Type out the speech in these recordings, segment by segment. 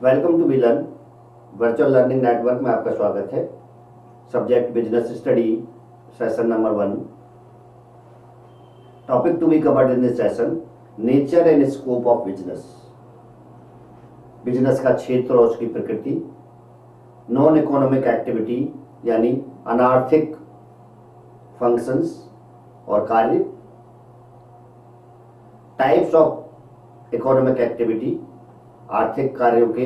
Welcome to villain virtual learning network में आपका स्वागत है। Subject business study, session number 1। Topic to be covered in this session, nature and scope of business. Business का क्षेत्र और उसकी प्रकृति, नॉन इकोनॉमिक एक्टिविटी यानी अनार्थिक फंक्शंस और कार्य, टाइप्स ऑफ इकोनॉमिक एक्टिविटी, आर्थिक कार्यों के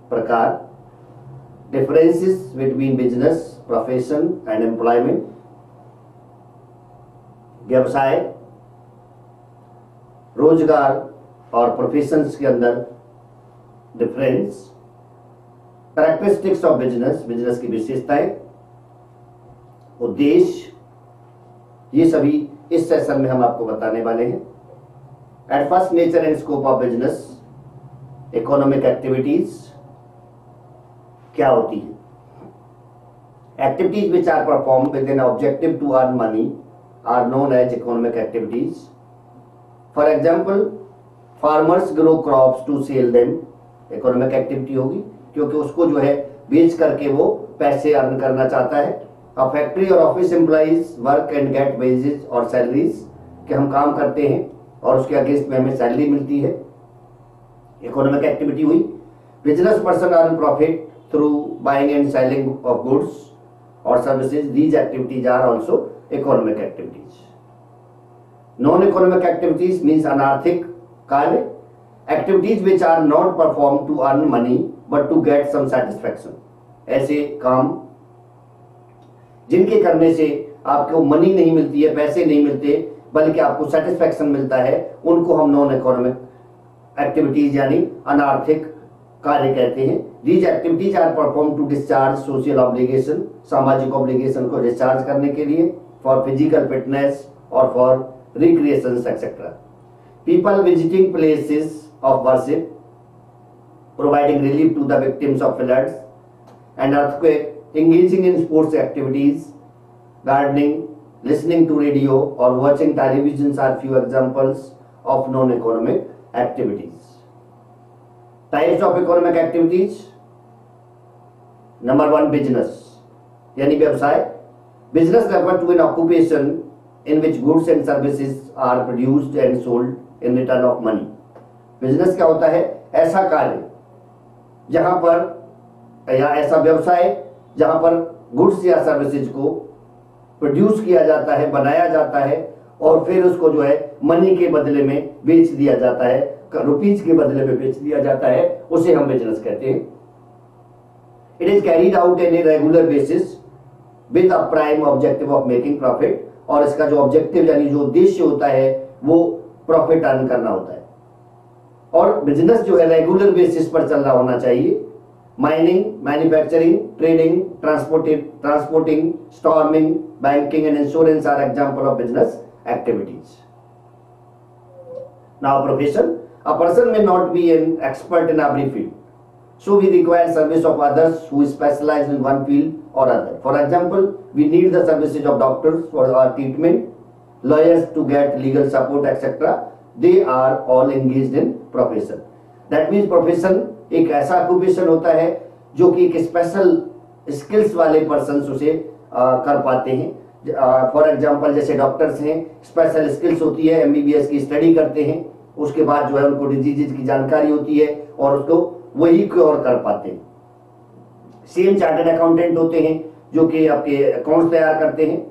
प्रकार, differences between business, profession and employment, व्यवसाय, रोजगार और प्रोफेशंस के अंदर difference, characteristics of business, business की विशेषताएं, उद्देश्य, ये सभी इस सेशन में हम आपको बताने वाले हैं। At first, nature and scope of business, economic activities क्या होती है। Activities which are perform with an objective to earn money are known as economic activities. For example, farmers grow crops to sell them, economic activity होगी क्योंकि उसको जो है बेच करके वो पैसे अर्न करना चाहता है। अ फैक्ट्री और office employees work and get wages और सैलरीज, कि हम काम करते हैं और उसके अगेंस्ट में हमें सैलरी मिलती है, इकोनॉमिक एक्टिविटी हुई। Business person earn profit through buying and selling of goods और services, these activities are also economic activities. Non economic activities means अनार्थिक कार्य, activities which are not perform to earn money but to get some satisfaction, ऐसे काम जिनके करने से आपको money नहीं मिलती है, पैसे नहीं मिलते, बल्कि आपको सेटिस्फैक्शन मिलता है, उनको हम नॉन इकोनॉमिक एक्टिविटीज यानी अनार्थिक कार्य कहते हैं। These activities are perform to discharge social obligation, सामाजिक ऑब्लिगेशन को डिस्चार्ज करने के लिए, फॉर फिजिकल फिटनेस और for recreation etcetera. People visiting places of worship, providing relief to the victims of floods and earthquake, engaging in sports activities, gardening, listening to radio or watching television are few examples of non-economic activities. Types of economic activities. Number 1, business यानी व्यवसाय। Business refers to an occupation in which goods and services are produced and sold in return of money. Business क्या होता है? ऐसा कार्य जहां पर या ऐसा व्यवसाय जहां पर गुड्स या सर्विसेज को प्रोड्यूस किया जाता है, बनाया जाता है और फिर उसको जो है मनी के बदले में बेच दिया जाता है, रुपीज के बदले में बेच दिया जाता है, उसे हम बिजनेस कहते हैं। It is carried out in a regular basis with a prime objective of making profit, और इसका जो ऑब्जेक्टिव यानी जो उद्देश्य होता है वो प्रॉफिट अर्न करना होता है। और बिजनेस जो है रेगुलर बेसिस पर चल रहा होना चाहिए। Mining, manufacturing, trading, transporting, storming, banking and insurance are example of business activities. Now profession, a person may not be an expert in every field, so we require service of others who specialize in one field or other. For example, we need the services of doctors for our treatment, lawyers to get legal support, etc. They are all engaged in profession. That means profession एक ऐसा occupation होता है जो कि एक special skills वाले person उसे कर पाते हैं। फॉर एग्जांपल जैसे डॉक्टर्स हैं, स्पेशल स्किल्स होती है, एमबीबीएस की स्टडी करते हैं, उसके बाद जो है उनको डिजीज की जानकारी होती है और उसको वही क्योर कर पाते हैं। सेम चार्टर्ड अकाउंटेंट होते हैं जो कि आपके अकाउंट्स तैयार करते हैं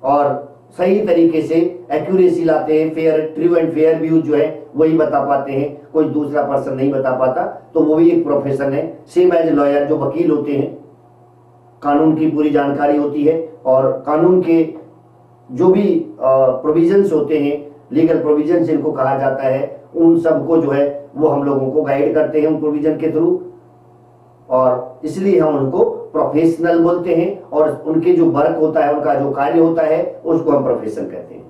और सही तरीके से एक्यूरेसी लाते हैं, fair, true and fair view जो है वही बता पाते हैं, कोई दूसरा पर्सन नहीं बता पाता, तो वो भी एक प्रोफेशन है। सेम एज लॉयर, जो वकील होते हैं, कानून की पूरी जानकारी होती है और कानून के जो भी प्रोविजंस होते हैं, लीगल प्रोविजंस जिनको कहा जाता है, उन सबको जो है वो हम लोगों को गाइड करते हैं उन प्रोविजन के थ्रू, और इसलिए हम उनको प्रोफेशनल बोलते हैं और उनके जो वर्क होता है, उनका जो कार्य होता है, उसको हम प्रोफेशन कहते हैं।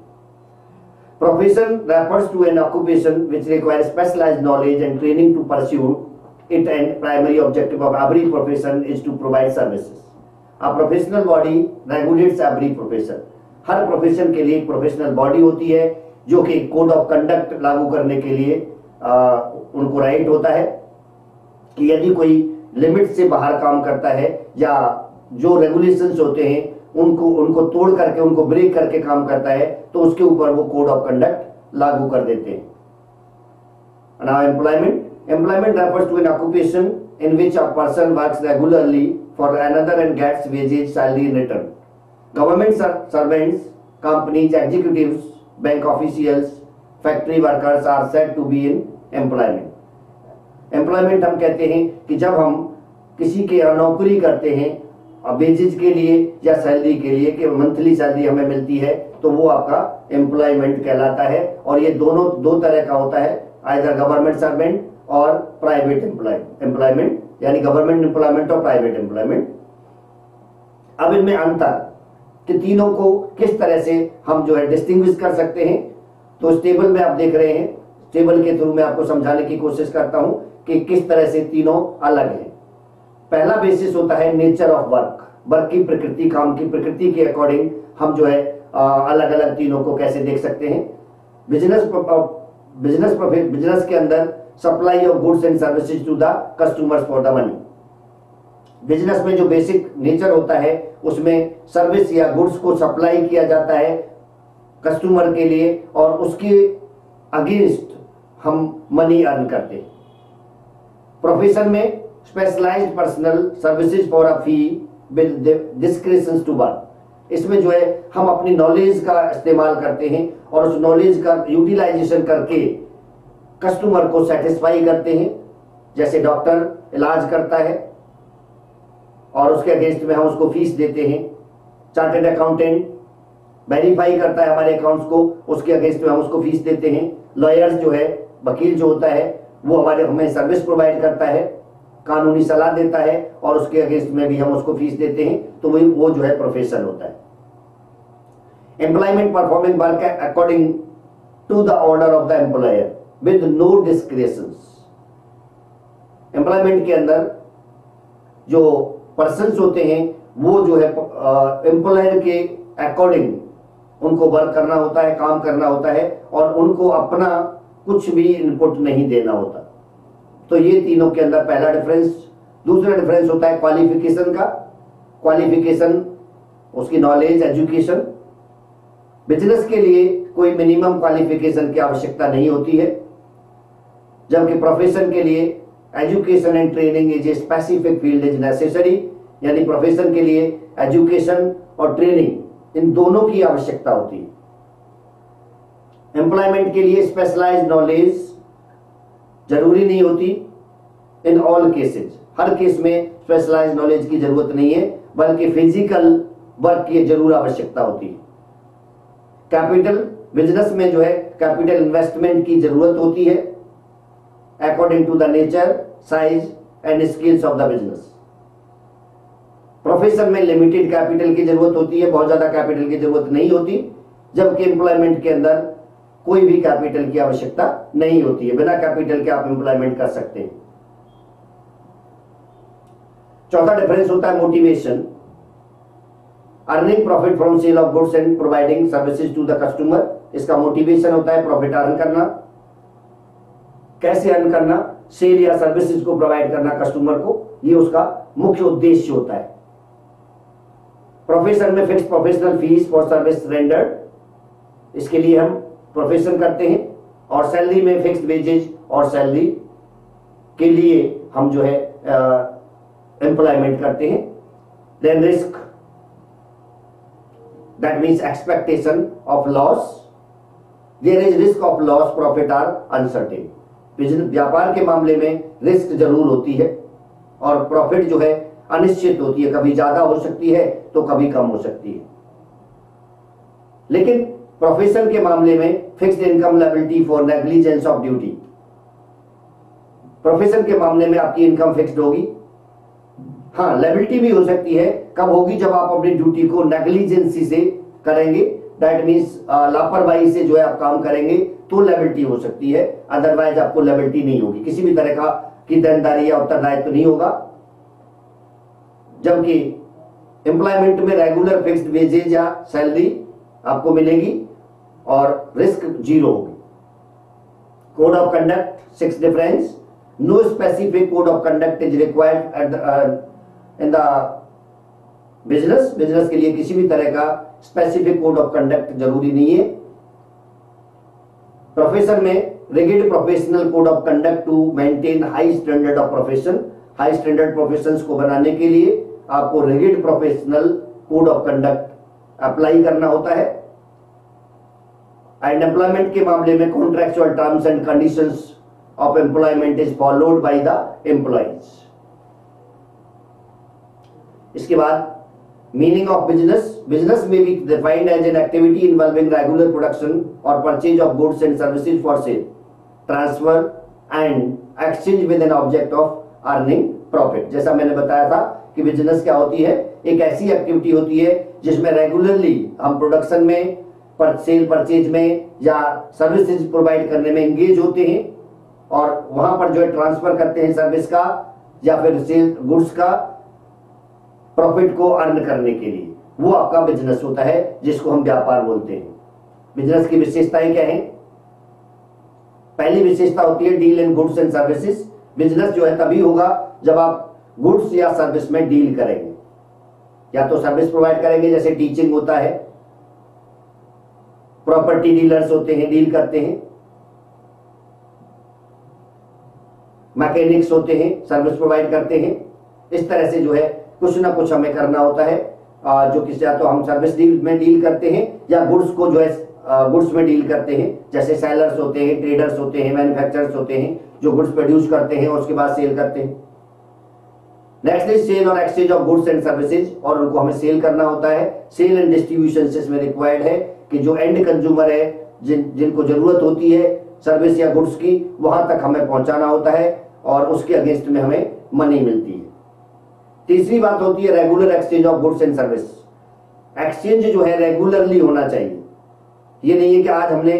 Profession refers to an occupation which require specialized knowledge and training to pursue it, and primary objective of every profession is to provide services. A professional body regulates every profession. हर profession के लिए एक professional body होती है जो कि code of conduct लागू करने के लिए उनको राइट होता है। कि यदि कोई लिमिट से बाहर काम करता है या जो रेगुलेशंस होते हैं उनको तोड़ करके, उनको ब्रेक करके काम करता है, तो उसके ऊपर वो कोड ऑफ कंडक्ट लागू कर देते हैं। Now employment refers to an occupation in which a person works regularly for another and gets wages, salary in return. Government servants, companies, executives, bank officials, factory workers are said to be in employment. Employment हम कहते हैं कि जब हम किसी के नौकरी करते हैं वेजेज के लिए या सैलरी के लिए, कि मंथली सैलरी हमें मिलती है, तो वो आपका एम्प्लॉयमेंट कहलाता है। और ये दोनों दो तरह का होता है, आइदर गवर्नमेंट सर्वेंट और प्राइवेट एम्प्लॉयमेंट, यानी गवर्नमेंट एम्प्लॉयमेंट और प्राइवेट एम्प्लॉयमेंट। अब इनमें अंतर कि तीनों को किस तरह से हम जो है डिस्टिंग्विश कर सकते हैं, तो इस टेबल में आप देख रहे हैं, टेबल के थ्रू मैं आपको समझाने की कोशिश करता हूं कि किस तरह से तीनों अलग हैं। पहला बेसिस होता है नेचर ऑफ वर्क की प्रकृति, काम की प्रकृति के अकॉर्डिंग हम जो है अलग अलग तीनों को कैसे देख सकते हैं। बिजनेस के अंदर supply of goods and services to the customers for the money. Business में जो बेसिक नेचर होता है उसमें सर्विस या गुड्स को सप्लाई किया जाता है कस्टमर के लिए, और उसके अगेंस्ट हम मनी अर्न करते हैं। प्रोफेशन में specialized personal services for a fee with discretions to work. इसमें जो है हम अपनी नॉलेज का इस्तेमाल करते हैं और उस नॉलेज का यूटिलाइजेशन करके कस्टमर को सेटिस्फाई करते हैं। जैसे डॉक्टर इलाज करता है और उसके अगेंस्ट में हम उसको फीस देते हैं। चार्टर्ड अकाउंटेंट वेरीफाई करता है हमारे अकाउंट्स को, उसके अगेंस्ट में हम उसको फीस देते हैं। लॉयर्स जो है, वकील जो होता है, वो हमें सर्विस प्रोवाइड करता है, कानूनी सलाह देता है और उसके अगेंस्ट में भी हम उसको फीस देते हैं। तो वो जो है प्रोफेशन होता है। Employment performing work according to the order of the employer with no discretions. Employment के अंदर जो पर्सन्स होते हैं वो जो है एम्प्लॉयर के अकॉर्डिंग उनको वर्क करना होता है, काम करना होता है, और उनको अपना कुछ भी इनपुट नहीं देना होता। तो ये तीनों के अंदर पहला डिफरेंस। दूसरा डिफरेंस होता है क्वालिफिकेशन का। क्वालिफिकेशन उसकी नॉलेज, एजुकेशन। बिजनेस के लिए कोई मिनिमम क्वालिफिकेशन की आवश्यकता नहीं होती है, जबकि प्रोफेशन के लिए education and training is a specific field is necessary. यानी प्रोफेशन के लिए एजुकेशन और ट्रेनिंग इन दोनों की आवश्यकता होती है। एम्प्लॉयमेंट के लिए स्पेशलाइज्ड नॉलेज जरूरी नहीं होती in all cases. Her case में स्पेशलाइज्ड नॉलेज की जरूरत नहीं है, बल्कि फिजिकल वर्क की जरूर आवश्यकता होती है। कैपिटल, बिजनेस में जो है कैपिटल इन्वेस्टमेंट की जरूरत होती है according to the nature, size and skills of the business. Profession में लिमिटेड कैपिटल की जरूरत होती है, बहुत ज्यादा कैपिटल की जरूरत नहीं होती, जबकि एम्प्लॉयमेंट के अंदर कोई भी कैपिटल की आवश्यकता नहीं होती है। बिना कैपिटल के आप एम्प्लॉयमेंट कर सकते हैं। चौथा डिफरेंस होता है motivation. Earning profit from sale of goods and providing services to the customer. इसका मोटिवेशन होता है प्रॉफिट अर्न करना। कैसे अर्न करना? सेल या सर्विसेज को प्रोवाइड करना कस्टमर को, ये उसका मुख्य उद्देश्य होता है। प्रोफेशन में fix professional fees for service rendered, इसके लिए हम प्रोफेशन करते हैं। और सैलरी में फिक्स्ड वेजेज और सैलरी के लिए हम जो है एम्प्लॉयमेंट करते हैं। Then risk, that means expectation of loss. There is risk of loss, profit are uncertain. व्यापार के मामले में रिस्क जरूर होती है और प्रॉफिट जो है अनिश्चित होती है, कभी ज्यादा हो सकती है तो कभी कम हो सकती है। लेकिन प्रोफेशन के मामले में fixed income liability for negligence of duty. Profession के मामले में आपकी इनकम फिक्स्ड होगी। हाँ, लायबिलिटी भी हो सकती है, कब होगी? जब आप अपनी ड्यूटी को नेग्लिजेंसी से करेंगे, दैट मीन्स लापरवाही से जो है आप काम करेंगे तो लायबिलिटी हो सकती है, अदरवाइज आपको लायबिलिटी नहीं होगी, किसी भी तरह का की देनदारी या उत्तरदायित्व तो नहीं होगा। जबकि एम्प्लॉयमेंट में रेगुलर फिक्स्ड वेजेज या सैलरी आपको मिलेगी और रिस्क जीरो होगी। Code of conduct, 6 difference. No specific code of conduct is required in the business. Business के लिए किसी भी तरह का स्पेसिफिक कोड ऑफ कंडक्ट जरूरी नहीं है। प्रोफेशन में rigid professional code of conduct to maintain high standard of profession. High standard professions को बनाने के लिए आपको rigid professional code of conduct apply करना होता है। एंड एम्प्लॉयमेंट के मामले में contractual terms and conditions of employment is followed by the employees. इसके बाद मीनिंग ऑफ बिजनेस। बिजनेस में be defined as an activity involving regular production और purchase of goods and services for sale, transfer and exchange with an object of earning profit. जैसा मैंने बताया था कि business क्या होती है, एक ऐसी एक्टिविटी होती है जिसमें रेगुलरली हम प्रोडक्शन में, सेल परचेज में या सर्विसेज प्रोवाइड करने में एंगेज होते हैं और वहां पर जो है ट्रांसफर करते हैं सर्विस का या फिर सेल गुड्स का प्रॉफिट को अर्न करने के लिए। वो आपका बिजनेस होता है जिसको हम व्यापार बोलते हैं। बिजनेस की विशेषताएं क्या हैं? पहली विशेषता होती है deal in goods and services. Business जो है तभी होगा जब आप गुड्स या सर्विस में डील करेंगे, या तो सर्विस प्रोवाइड करेंगे जैसे टीचिंग होता है, प्रॉपर्टी डीलर्स होते हैं डील करते हैं, मैकेनिक्स होते हैं सर्विस प्रोवाइड करते हैं। इस तरह से जो है कुछ ना कुछ हमें करना होता है जो कि या तो हम सर्विस डील में डील करते हैं या गुड्स को जो है गुड्स में डील करते हैं। जैसे सेलर्स होते हैं, ट्रेडर्स होते हैं, मैन्युफैक्चरर्स होते हैं जो गुड्स प्रोड्यूस करते हैं और उसके बाद सेल करते हैं। नेक्स्ट इज सेल और exchange of goods and services, और उनको हमें सेल करना होता है। सेल एंड डिस्ट्रीब्यूशन से इसमें रिक्वायर्ड है कि जो एंड कंज्यूमर है, जिनको जरूरत होती है सर्विस या गुड्स की, वहां तक हमें पहुंचाना होता है और उसके अगेंस्ट में हमें मनी मिलती है। तीसरी बात होती है regular exchange of goods and service. Exchange जो है रेगुलरली होना चाहिए। ये नहीं है कि आज हमने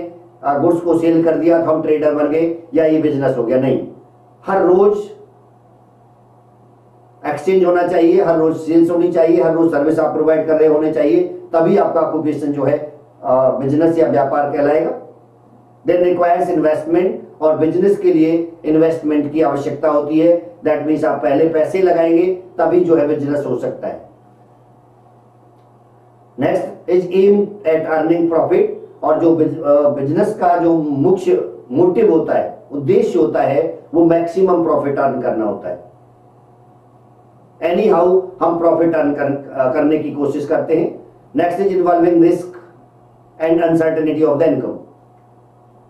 गुड्स को सेल कर दिया तो हम ट्रेडर बन गए या ये बिजनेस हो गया, नहीं। हर रोज एक्सचेंज होना चाहिए, हर रोज सेल्स होनी चाहिए, हर रोज सर्विस आप प्रोवाइड कर रहे होने चाहिए, तभी आपका ऑक्यूपेशन जो है बिजनेस या व्यापार कहलाएगा। देन रिक्वायर्स इन्वेस्टमेंट, और बिजनेस के लिए इन्वेस्टमेंट की आवश्यकता होती है। दैट मीन्स आप पहले पैसे लगाएंगे तभी जो है बिजनेस हो सकता है। Next is aim at earning profit, और जो बिजनेस का जो मुख्य मोटिव होता है, उद्देश्य होता है, वो मैक्सिमम प्रॉफिट अर्न करना होता है। एनी हाउ हम प्रॉफिट अर्न करने की कोशिश करते हैं। Next is involving risk and uncertainty of the income,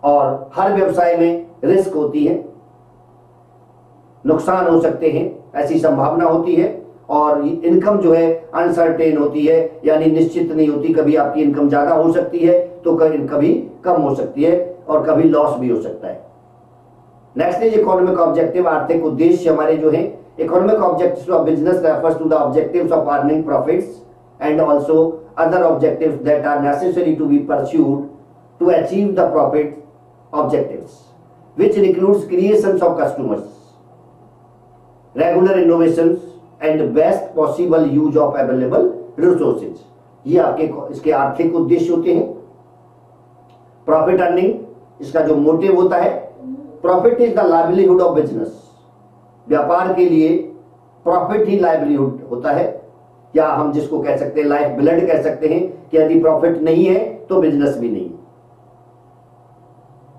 और हर व्यवसाय में रिस्क होती है, नुकसान हो सकते हैं, ऐसी संभावना होती है, और इनकम जो है अनसर्टेन होती है, यानी निश्चित नहीं होती। कभी आपकी इनकम ज्यादा हो सकती है तो कभी कम हो सकती है, और कभी लॉस भी हो सकता है। नेक्स्ट इज इकोनॉमिक ऑब्जेक्टिव, आर्थिक उद्देश्य हमारे जो है। Economic objectives of business refers to the objectives of earning profits and also other objectives that are necessary to be pursued to achieve the profit objectives, which includes creations of customers, regular innovations and best possible use of available resources। ये आपके इसके आर्थिक उद्देश्य होते हैं। Profit earning, इसका जो motive होता है, profit is the livelihood of business. व्यापार के लिए प्रॉफिट ही लाइवलीहुड होता है, या हम जिसको कह सकते हैं लाइफ ब्लड कह सकते हैं, कि यदि प्रॉफिट नहीं है तो बिजनेस भी नहीं।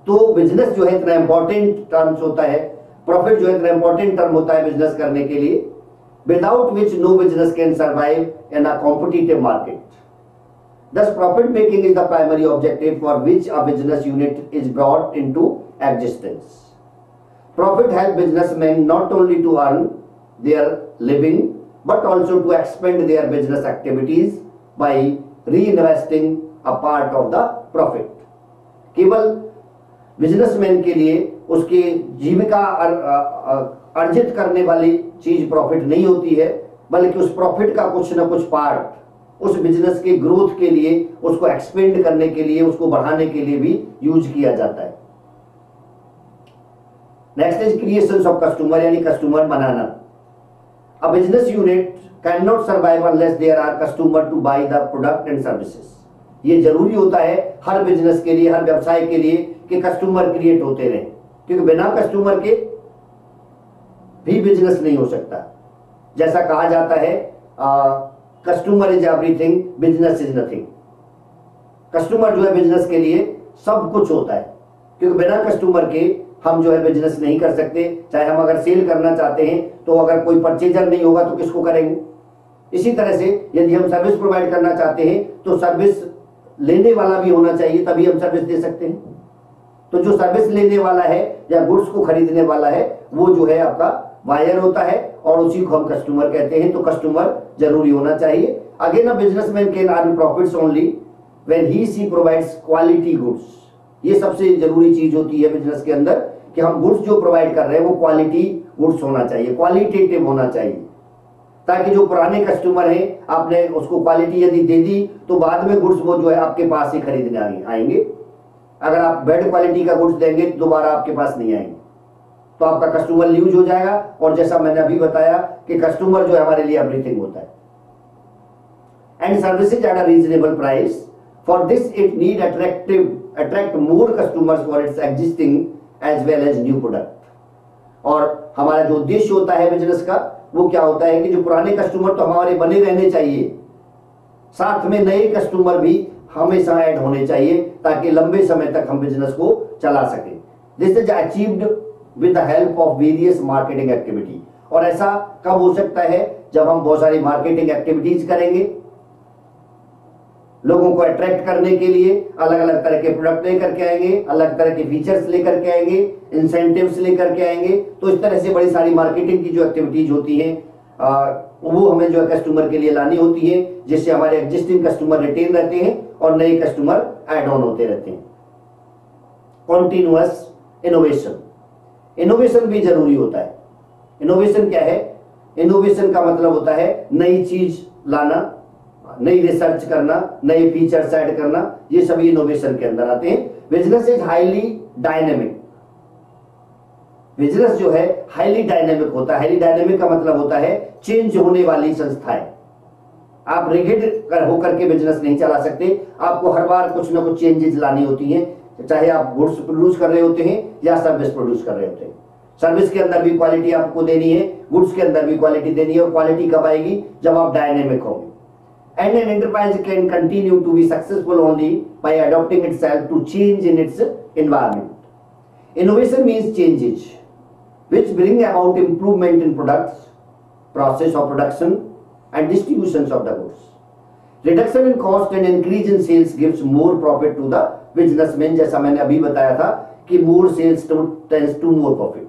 तो बिजनेस जो है इतना इंपॉर्टेंट टर्म्स होता है, प्रॉफिट जो है इतना इंपॉर्टेंट टर्म होता है बिजनेस करने के लिए, without which no business can survive in a competitive market. Thus profit making is the primary objective for which a business unit is brought into existence. Profit helps businessmen not only to earn their living but also to expand their business activities by reinvesting a part of the profit. केवल businessman के लिए उसकी जीविका अर्जित करने वाली चीज profit नहीं होती है, बल्कि उस प्रॉफिट का कुछ ना कुछ पार्ट उस बिजनेस के ग्रोथ के लिए, उसको एक्सपेंड करने के लिए, उसको बढ़ाने के लिए भी यूज किया जाता है। Next is creation of customer, यानी कस्टमर बनाना। A business unit can not survive unless there are customer to buy the product and services. ये जरूरी होता है हर बिजनेस के लिए, हर व्यवसाय के लिए, कि कस्टमर क्रिएट होते रहे, क्योंकि बिना कस्टमर के भी बिजनेस नहीं हो सकता। जैसा कहा जाता है customer is everything, business is nothing. Customer जो है बिजनेस के लिए सब कुछ होता है, क्योंकि बिना कस्टमर के हम जो है बिजनेस नहीं कर सकते। चाहे हम अगर सेल करना चाहते हैं तो अगर कोई परचेजर नहीं होगा तो किसको करेंगे। इसी तरह से यदि हम सर्विस प्रोवाइड करना चाहते हैं तो सर्विस लेने वाला भी होना चाहिए, तभी हम सर्विस दे सकते हैं। तो जो सर्विस लेने वाला है या गुड्स को खरीदने वाला है वो जो है आपका बायर होता है और उसी को हम कस्टमर कहते हैं। तो कस्टमर जरूरी होना चाहिए। Again a businessman can earn profits only when he see provides quality goods. ये सबसे जरूरी चीज होती है बिजनेस के अंदर कि हम गुड्स जो प्रोवाइड कर रहे हैं वो क्वालिटी गुड्स होना चाहिए, क्वालिटेटिव होना चाहिए, ताकि जो पुराने कस्टमर हैं आपने उसको क्वालिटी यदि दे दी तो बाद में गुड्स वो जो है आपके पास ही खरीदने आएंगे। अगर आप बैड क्वालिटी का गुड्स देंगे तो दोबारा आपके पास नहीं आएंगे, तो आपका कस्टमर ल्यूज हो जाएगा। और जैसा मैंने अभी बताया कि कस्टमर जो है हमारे लिए एवरीथिंग होता है। And services at a reasonable price, for this it need attract more customers for its existing as well as new product. और हमारा जो उद्देश्य होता है बिजनेस का वो क्या होता है कि जो पुराने कस्टमर तो हमारे बने रहने चाहिए, साथ में नए कस्टमर भी हमेशा ऐड होने चाहिए ताकि लंबे समय तक हम बिजनेस को चला सके। This is achieved with the help of various marketing activity. और ऐसा कब हो सकता है? जब हम बहुत सारी मार्केटिंग एक्टिविटीज करेंगे, लोगों को अट्रैक्ट करने के लिए अलग अलग तरह के प्रोडक्ट लेकर के आएंगे, अलग तरह के फीचर्स लेकर के आएंगे, इंसेंटिव्स लेकर के आएंगे। तो इस तरह से बड़ी सारी मार्केटिंग की जो एक्टिविटीज होती हैं वो हमें जो है कस्टमर के लिए लानी होती है, जिससे हमारे एग्जिस्टिंग कस्टमर रिटेन रहते हैं और नए कस्टमर ऐड ऑन होते रहते हैं। कॉन्टिन्यूअस इनोवेशन, इनोवेशन भी जरूरी होता है। इनोवेशन क्या है? इनोवेशन का मतलब होता है नई चीज लाना, नई रिसर्च करना, नए फीचर्स ऐड करना, ये सभी इनोवेशन के अंदर आते हैं। Business is highly dynamic. Business जो है हाईली डायनेमिक होता है। हाईली डायनेमिक का मतलब होता है चेंज होने वाली संस्थाएं। आप रिगिड होकर के बिजनेस नहीं चला सकते, आपको हर बार कुछ ना कुछ चेंजेस लानी होती हैं, चाहे आप गुड्स प्रोड्यूस कर रहे होते हैं या सर्विस प्रोड्यूस कर रहे होते हैं। सर्विस के अंदर भी क्वालिटी आपको देनी है, गुड्स के अंदर भी क्वालिटी देनी है। और क्वालिटी कब आएगी? जब आप डायनेमिक होंगे। And an enterprise can continue to be successful only by adapting itself to change in its environment. Innovation means changes which bring about improvement in products, process of production and distributions of the goods. Reduction in cost and increase in sales gives more profit to the businessman. जैसा मैंने अभी बताया था कि more sales tends to more profit.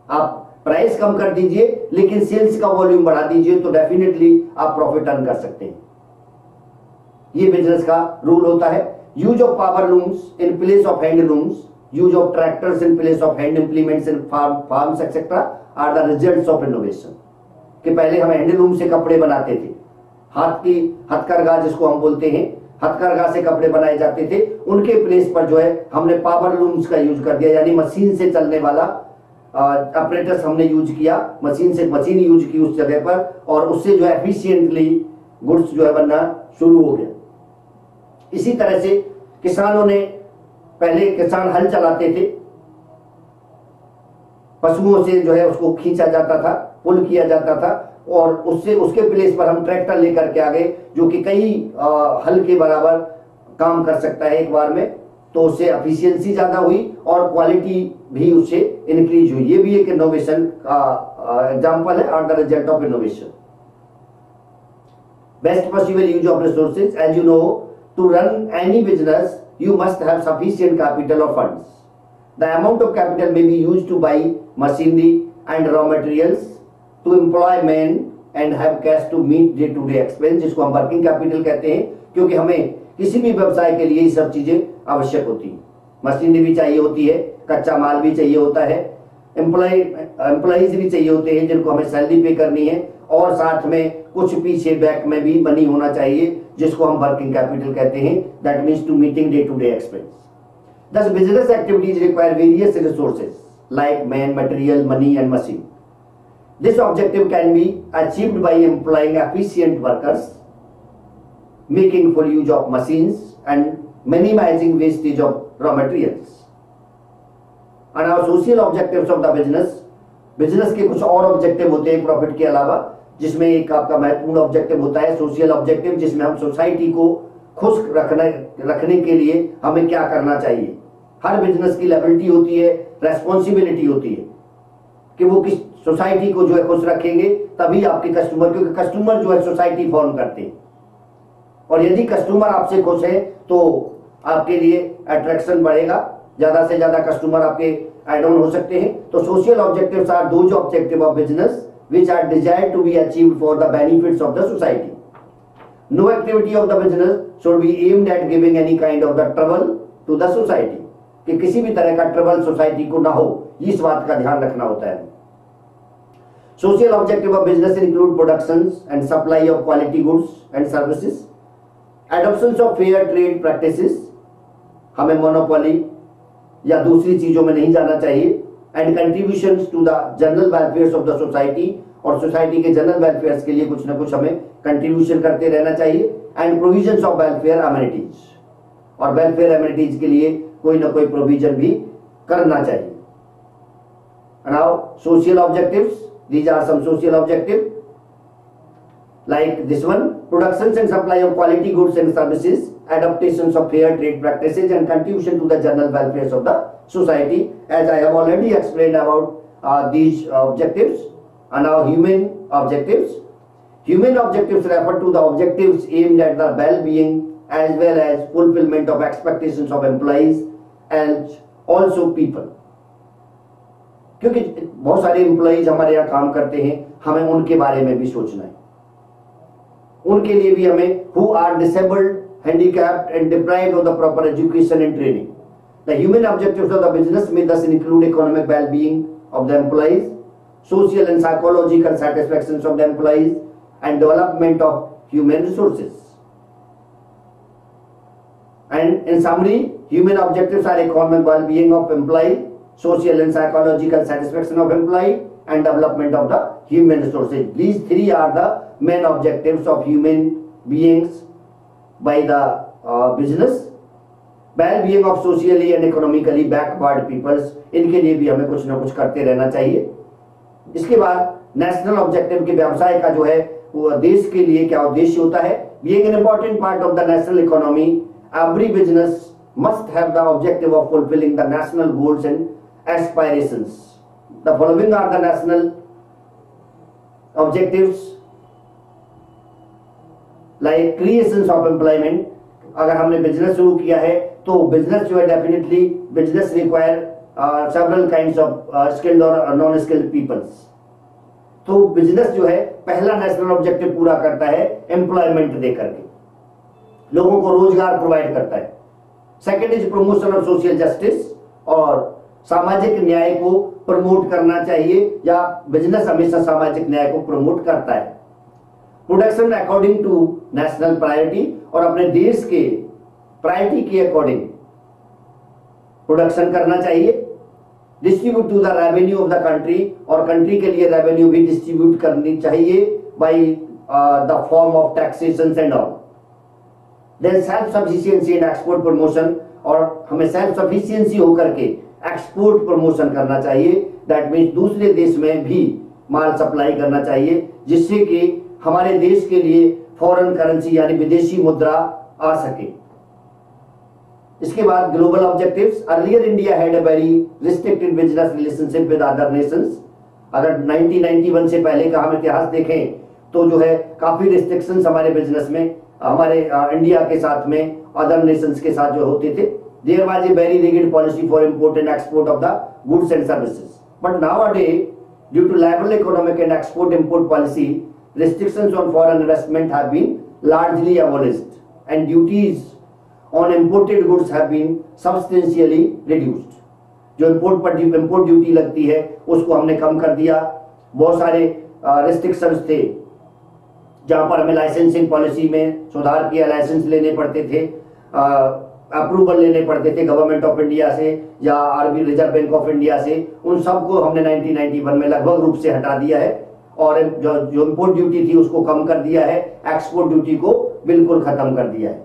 आप price कम कर दीजिए लेकिन सेल्स का वॉल्यूम बढ़ा दीजिए तो डेफिनेटली आप प्रॉफिट अर्न कर सकते हैं। ये बिजनेस का रूल होता है। Use of power looms in place of hand looms, use of tractors in place of hand implements in farms etcetera are the results of innovation. कि पहले हम हैंडलूम से कपड़े बनाते थे, हाथ की हथकरघा जिसको हम बोलते हैं, हथकरघा से कपड़े बनाए जाते थे, उनके प्लेस पर जो है हमने पावर लूम्स का यूज कर दिया, यानी मशीन से चलने वाला ऑपरेटर्स हमने यूज किया, मशीन यूज की उस जगह पर, और उससे जो है एफिशिएंटली गुड्स जो है बनना शुरू हो गया। इसी तरह से किसानों ने, पहले किसान हल चलाते थे, पशुओं से जो है उसको खींचा जाता था, पुल किया जाता था, और उससे उसके प्लेस पर हम ट्रैक्टर लेकर के आ गए जो कि कई हल के बराबर काम कर सकता है एक बार में। तो उससे एफिशिएंसी ज्यादा हुई और क्वालिटी भी उससे इंक्रीज हुई। ये भी एक इनोवेशन का एग्जांपल है, are the result of innovation. Best possible use of resources, as you know, to run any business you must have sufficient capital or funds. The amount of capital may be used to buy machinery and raw materials, to employ men and have cash to meet day to day expense, जिसको हम working capital कहते हैं, क्योंकि हमें किसी भी व्यवसाय के लिए ये सब चीजें आवश्यक होती है। मशीनरी भी चाहिए होती है, कच्चा माल भी चाहिए होता है, एम्प्लॉइज भी चाहिए होते हैं जिनको हमें सैलरी पे करनी है, और साथ में कुछ पीछे बैक में भी बनी होना चाहिए जिसको हम वर्किंग कैपिटल कहते हैं, that means to meeting day to day expense. Thus business activities require various resources like man, material, money and machine. This objective can be achieved by employing efficient workers, making full use of machines and minimizing wastage of raw materials. And our social objectives of the business business के कुछ और objective होते हैं profit के अलावा, जिसमें एक आपका महत्वपूर्ण ऑब्जेक्टिव होता है सोशल ऑब्जेक्टिव, जिसमें हम सोसाइटी को खुश रखने के लिए हमें क्या करना चाहिए। हर बिजनेस की लायबिलिटी होती है, रेस्पॉन्सिबिलिटी होती है कि वो किस सोसाइटी को जो है खुश रखेंगे, तभी आपके कस्टमर, क्योंकि कस्टमर जो है सोसाइटी फॉर्म करते हैं, और यदि कस्टमर आपसे खुश है तो आपके लिए अट्रैक्शन बढ़ेगा, ज्यादा से ज्यादा कस्टमर आपके ऐड ऑन हो सकते हैं। तो social objectives are those objective of business which are desired to be achieved for the benefits of the society. No activity of the business should be aimed at giving any kind of the trouble to the society. कि किसी भी तरह का trouble society को ना हो, इस बात का ध्यान रखना होता है। Social objective of business include productions and supply of quality goods and services, adoptions of fair trade practices, हमें मोनोपोली या दूसरी चीजों में नहीं जाना चाहिए, and contributions to the general welfare of the society, और सोसाइटी के जनरल वेलफेयर के लिए कुछ ना कुछ हमें कंट्रीब्यूशन करते रहना चाहिए, and provisions of welfare amenities, और वेलफेयर अमेनिटीज के लिए कोई ना कोई प्रोविजन भी करना चाहिए। Now social objectives, these are some social objective like this one: productions and supply of quality goods and services, adaptations of fair trade practices, and contribution to the general welfare of the society. As I have already explained about these objectives. And now human objectives. Human objectives refer to the objectives aimed at the well-being as well as fulfillment of expectations of employees and also people. क्योंकि बहुत सारे employees हमारे यहाँ काम करते हैं, हमें उनके बारे में भी सोचना है, उनके लिए भी हमें who are disabled, handicapped and deprived of the proper education and training. The human objectives of the business may thus include economic well-being of the employees, social and psychological satisfactions of the employees, and development of human resources. And in summary, human objectives are economic well-being of employee, social and psychological satisfaction of employee, and development of the human resources. These three are the main objectives of human beings by the business. Well-being of socially and economically backward peoples, इनके लिए भी हमें कुछ ना कुछ करते रहना चाहिए। इसके बाद नेशनल ऑब्जेक्टिव के व्यवसाय का जो है वो देश के लिए क्या उद्देश्य होता है। Being an important part of the national economy, every business must have the objective of fulfilling the national goals and aspirations. The following are the national objectives like creations of employment. अगर हमने business शुरू किया है तो business जो है definitely business require several kinds of skilled और non skilled peoples. तो बिजनेस जो है पहला नेशनल ऑब्जेक्टिव पूरा करता है एम्प्लॉयमेंट दे करके, लोगों को रोजगार प्रोवाइड करता है। Second is promotion of social justice, और सामाजिक न्याय को प्रमोट करना चाहिए, या बिजनेस हमेशा सामाजिक न्याय को प्रमोट करता है। Production according to national priority, और अपने देश के प्रायोरिटी के अकॉर्डिंग प्रोडक्शन करना चाहिए। Distribute to the revenue of the country, और कंट्री के लिए रेवेन्यू भी डिस्ट्रीब्यूट करनी चाहिए by the form of taxation and all. Then self sufficiency and export promotion, और हमें सेल्फ सफिशिएंसी होकर के एक्सपोर्ट प्रमोशन करना चाहिए। दैट मीन्स दूसरे देश में भी माल सप्लाई करना चाहिए, जिससे कि हमारे देश के लिए फॉरेन करेंसी यानी विदेशी मुद्रा आ सके। इसके बाद global objectives. Earlier India had a very restricted business relationship with other Nations. अगर 1991 से पहले का हम इतिहास देखें तो जो है काफी रिस्ट्रिक्शंस हमारे बिजनेस में, हमारे इंडिया के साथ में अदर नेशंस के साथ जो होते थे। There was a very rigid policy for import and export of the goods and services. But nowadays, due to liberal economic and export-import policy, restrictions on foreign investment have been largely abolished, and duties on imported goods have been substantially reduced. जो import duty लगती है उसको हमने कम कर दिया। बहुत सारे restrictions थे जहां पर हमें लाइसेंसिंग पॉलिसी में सुधार किया, लाइसेंस लेने पड़ते थे, अप्रूवल लेने पड़ते थे गवर्नमेंट ऑफ इंडिया से या RB reserve bank of India से। उन सबको हमने 1991 में लगभग रूप से हटा दिया है, और जो इंपोर्ट ड्यूटी थी उसको कम कर दिया है, एक्सपोर्ट ड्यूटी को बिल्कुल खत्म कर दिया है।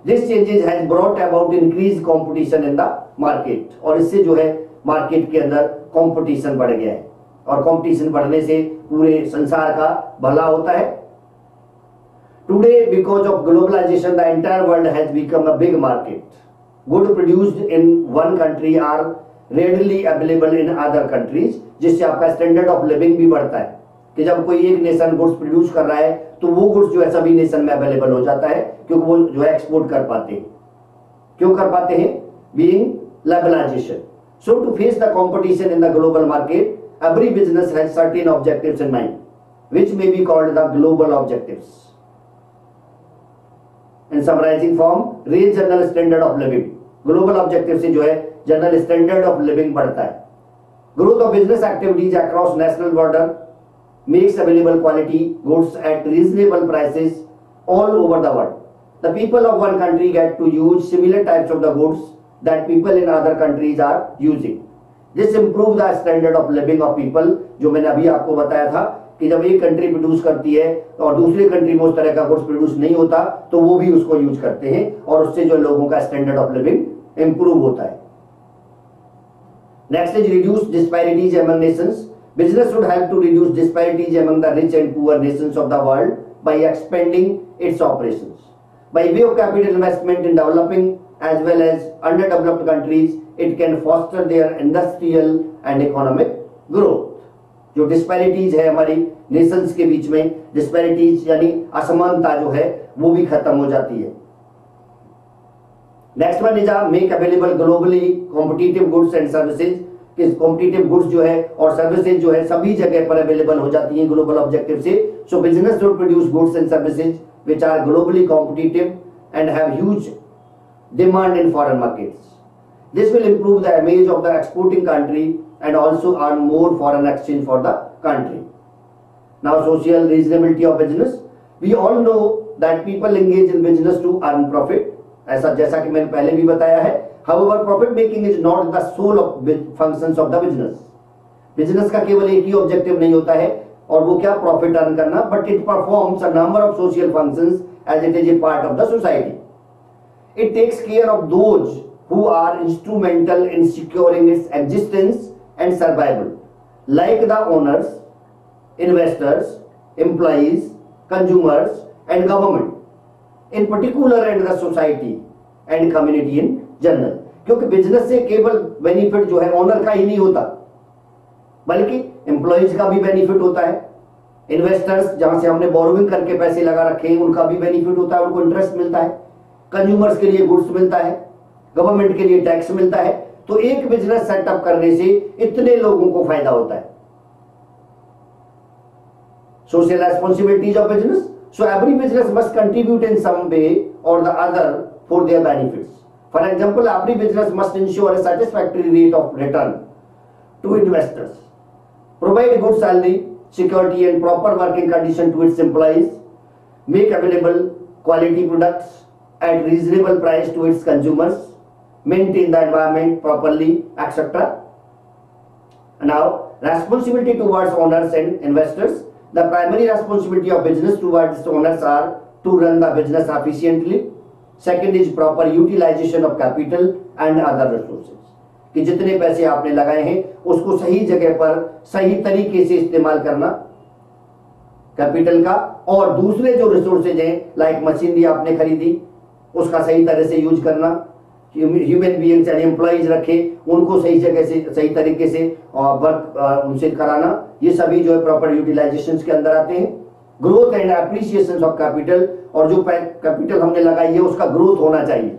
This changes has brought about increase competition in the market, और इससे जो है मार्केट के अंदर कंपटीशन बढ़ गया है। और कंपटीशन बढ़ने से पूरे संसार का भला होता है। Today, because of globalization, the entire world has become a big market. Goods produced in one country are readily available in other countries, जिससे आपका स्टैंडर्ड ऑफ लिविंग भी बढ़ता है कि जब कोई एक नेशन गुड्स प्रोड्यूस कर रहा है तो वो गुड्स जो है सभी नेशन में अवेलेबल हो जाता है, क्योंकि वो जो है एक्सपोर्ट कर पाते हैं। क्यों कर पाते हैं? Being globalization. So to face the competition in the global market, every business has certain objectives in mind, which may be called the global objectives. In summarizing form, raise general standard of living. Global objective से जो है general standard of living बढ़ता है। Growth of business activities across national border makes available quality goods at reasonable prices all over the world. The people of one country get to use similar types of the goods that people in other countries are using. This improve the standard of living of people, जो मैंने अभी आपको बताया था कि जब एक country produce करती है और दूसरी कंट्री में उस तरह का गुड्स प्रोड्यूस नहीं होता तो वो भी उसको यूज करते हैं और उससे जो लोगों का स्टैंडर्ड ऑफ लिविंग इंप्रूव होता है। Next is reduce disparities among Nations. Business should help to reduce disparities among the rich and poor nations of the world by expanding its operations. By way of capital investment in developing as well as underdeveloped countries, it can foster their industrial and economic growth. जो disparities है हमारी nations के बीच में, disparities यानी असमानता जो है वो भी खत्म हो जाती है। Next one is make available globally competitive goods and services. कि कॉम्पिटिटिव गुड्स जो है और सर्विसेज जो है सभी जगह पर अवेलेबल हो जाती हैं ग्लोबल ऑब्जेक्टिव से। So business should produce goods and services which are globally competitive and have huge demand in foreign markets. This will improve the image of the exporting country and also earn more foreign exchange for the country. Now social reasonability of business. We all know that people engage in business to earn profit, ऐसा जैसा कि मैंने पहले भी बताया है। However, profit making is not the sole of functions of the business. Business का केवल एक ही ऑब्जेक्टिव नहीं होता है और वो क्या प्रॉफिट अर्न करना, but it performs a number of social functions as it is a part of the society. It takes care of those who are instrumental in securing its existence and survival, like the owners, investors, employees, consumers and government in particular and the society and community in general. क्योंकि business से केवल benefit जो है owner का ही नहीं होता, बल्कि employees का भी बेनिफिट होता है। इन्वेस्टर्स जहां से हमने बोरोइंग करके पैसे लगा रखे हैं उनका भी बेनिफिट होता है, उनको इंटरेस्ट मिलता है। कंज्यूमर्स के लिए गुड्स मिलता है, गवर्नमेंट के लिए टैक्स मिलता है। तो एक बिजनेस सेटअप करने से इतने लोगों को फायदा होता है। Social responsibilities of business. So every business must contribute in some way और the other for their benefits. For example, every business must ensure a satisfactory rate of return to investors, provide good salary, security and proper working condition to its employees, make available quality products at reasonable price to its consumers, maintain the environment properly, etc. Now, responsibility towards owners and investors. The primary responsibility of business towards owners are to run the business efficiently. Second is proper utilization of capital and other resources, कि जितने पैसे आपने लगाए हैं उसको सही जगह पर सही तरीके से इस्तेमाल करना कैपिटल का, और दूसरे जो रिसोर्सेज हैं लाइक मशीनरी आपने खरीदी उसका सही तरह से यूज करना, ह्यूमन बीइंग्स यानी एम्प्लॉइज रखे उनको सही जगह से सही तरीके से वर्क उनसे कराना, ये सभी जो है प्रॉपर यूटिलाइजेशन के अंदर आते हैं। Growth and appreciation of capital, और जो कैपिटल हमने लगाई है उसका ग्रोथ होना चाहिए,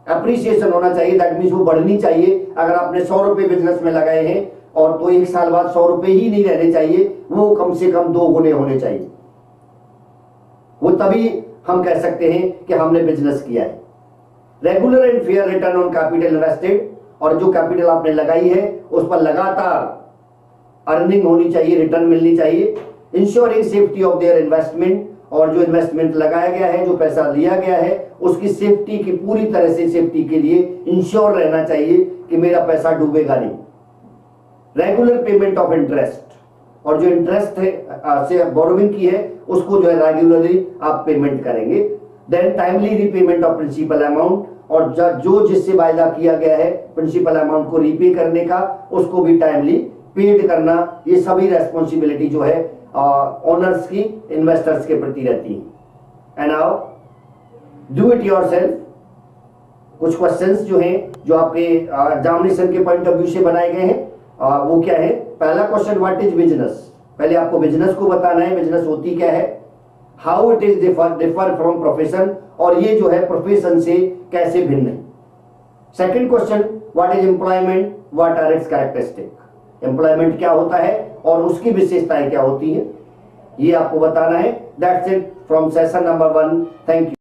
एप्रिसिएशन होना चाहिए, दैट मीन्स वो बढ़नी चाहिए। अगर आपने 100 रुपए बिजनेस में लगाए हैं और तो एक साल बाद 100 रुपए ही नहीं रहने चाहिए, वो कम से कम 2 गुने होने चाहिए। वो तभी हम कह सकते हैं कि हमने बिजनेस किया है। Regular and fair return on capital invested, और जो कैपिटल आपने लगाई है उस पर लगातार अर्निंग होनी चाहिए, रिटर्न मिलनी चाहिए। Ensuring safety of their investment, और जो इन्वेस्टमेंट लगाया गया है, जो पैसा लिया गया है, उसकी सेफ्टी की पूरी तरह से सेफ्टी के लिए इंश्योर रहना चाहिए कि मेरा पैसा डूबेगा नहीं। रेगुलर पेमेंट ऑफ इंटरेस्ट, और जो इंटरेस्ट है से बोरोइंग की है उसको जो है रेगुलरली आप पेमेंट करेंगे। Then timely repayment of principal amount, और जो जिससे वायदा किया गया है प्रिंसिपल अमाउंट को रीपे करने का, उसको भी टाइमली पेड करना, ये सभी रेस्पॉन्सिबिलिटी जो है ओनर्स की इन्वेस्टर्स के प्रति रहती है। And now do it yourself. कुछ क्वेश्चंस जो हैं जो आपके एग्जामिनेशन के पॉइंट ऑफ व्यू से बनाए गए हैं, वो क्या है। पहला क्वेश्चन, व्हाट इज बिजनेस। पहले आपको बिजनेस को बताना है, बिजनेस होती क्या है, how it is differ from profession, और ये जो है प्रोफेशन से कैसे भिन्न है। Second question, what is employment, what are its characteristic. Employment क्या होता है और उसकी विशेषताएं क्या होती है, ये आपको बताना है। That's it from session number 1। Thank you.